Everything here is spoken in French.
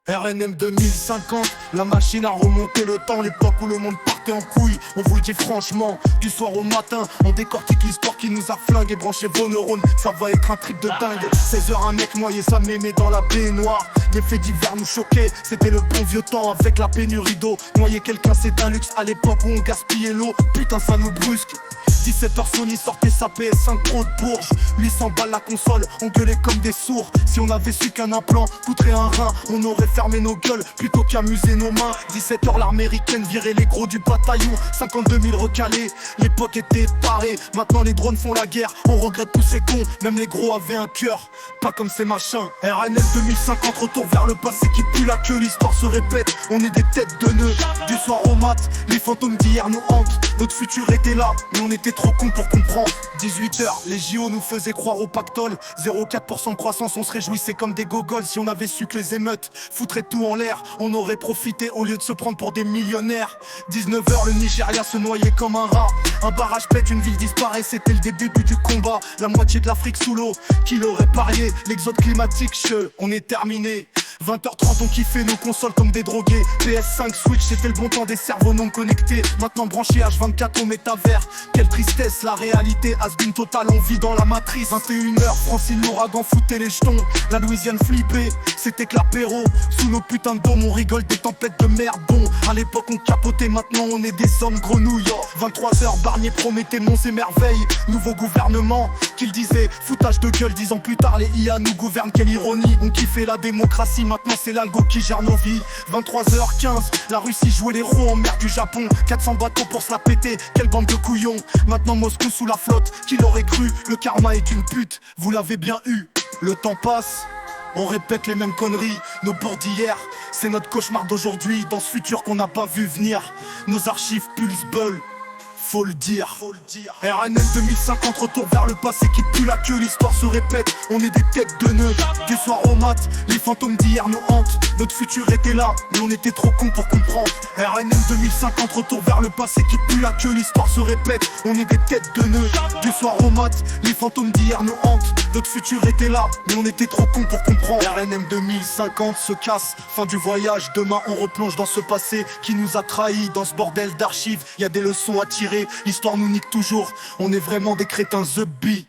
RNM 2050, la machine a remonté le temps, l'époque où le monde partait en couille. On vous le dit franchement, du soir au matin, on décortique l'histoire qui nous a flingué. Branchez vos neurones, ça va être un trip de dingue. 16h, un mec noyé sa mémé dans la baignoire. Les faits divers nous choquaient, c'était le bon vieux temps avec la pénurie d'eau. Noyer quelqu'un c'est un luxe à l'époque où on gaspillait l'eau. Putain ça nous brusque. 17h Sony sortait sa PS5 Pro de Bourges. 800 balles la console, on gueulait comme des sourds. Si on avait su qu'un implant coûterait un rein, on aurait fermé nos gueules plutôt qu'amuser nos mains. 17h l'américaine virait les gros du bataillon. 52 000 recalés, l'époque était parée. Maintenant les drones font la guerre, on regrette tous ces cons. Même les gros avaient un cœur, pas comme ces machins. RNL 2050, retour vers le passé qui pue la queue. L'histoire se répète, on est des têtes de nœuds. Du soir au mat, les fantômes d'hier nous hantent. Notre futur était là, mais on était trop cons pour comprendre. 18h, les JO nous faisaient croire au pactole. 0,4% de croissance, on se réjouissait comme des gogoles. Si on avait su que les émeutes foutraient tout en l'air, on aurait profité au lieu de se prendre pour des millionnaires. 19h, le Nigeria se noyait comme un rat. Un barrage pète, une ville disparaît, c'était le début du combat. La moitié de l'Afrique sous l'eau, qui l'aurait parié? L'exode climatique, on est terminé. 20h30 on kiffait nos consoles comme des drogués. PS5 Switch c'était le bon temps des cerveaux non connectés. Maintenant branché H24 au métavers. Quelle tristesse, la réalité has been total, on vit dans la matrice. 21h, Francine l'ouragan foutait les jetons. La Louisiane flippée, c'était que l'apéro. Sous nos putains de dômes on rigole des tempêtes de merde. Bon, à l'époque on capotait, maintenant on est des hommes grenouilles. 23h, Barnier promettait monts et merveilles. Nouveau gouvernement, qu'il disait foutage de gueule. 10 ans plus tard les IA nous gouvernent, quelle ironie. On kiffait la démocratie, maintenant c'est l'algo qui gère nos vies. 23h15, la Russie jouait les roues en mer du Japon. 400 bateaux pour se la péter, quelle bande de couillons. Maintenant Moscou sous la flotte, qui l'aurait cru? Le karma est une pute, vous l'avez bien eu. Le temps passe, on répète les mêmes conneries. Nos bords d'hier, c'est notre cauchemar d'aujourd'hui. Dans ce futur qu'on n'a pas vu venir, nos archives pulse bull. Faut le dire. RNL 2050, retour vers le passé qui pue la queue. L'histoire se répète, on est des têtes de nœuds. Du soir au mat, les fantômes d'hier nous hantent. Notre futur était là, mais on était trop cons pour comprendre. RNL 2050, retour vers le passé qui pue la queue. L'histoire se répète, on est des têtes de nœuds. Du soir au mat, les fantômes d'hier nous hantent. Notre futur était là, mais on était trop cons pour comprendre. RNM 2050 se casse, fin du voyage. Demain on replonge dans ce passé qui nous a trahis. Dans ce bordel d'archives, y a des leçons à tirer. L'histoire nous nique toujours, on est vraiment des crétins The Bee.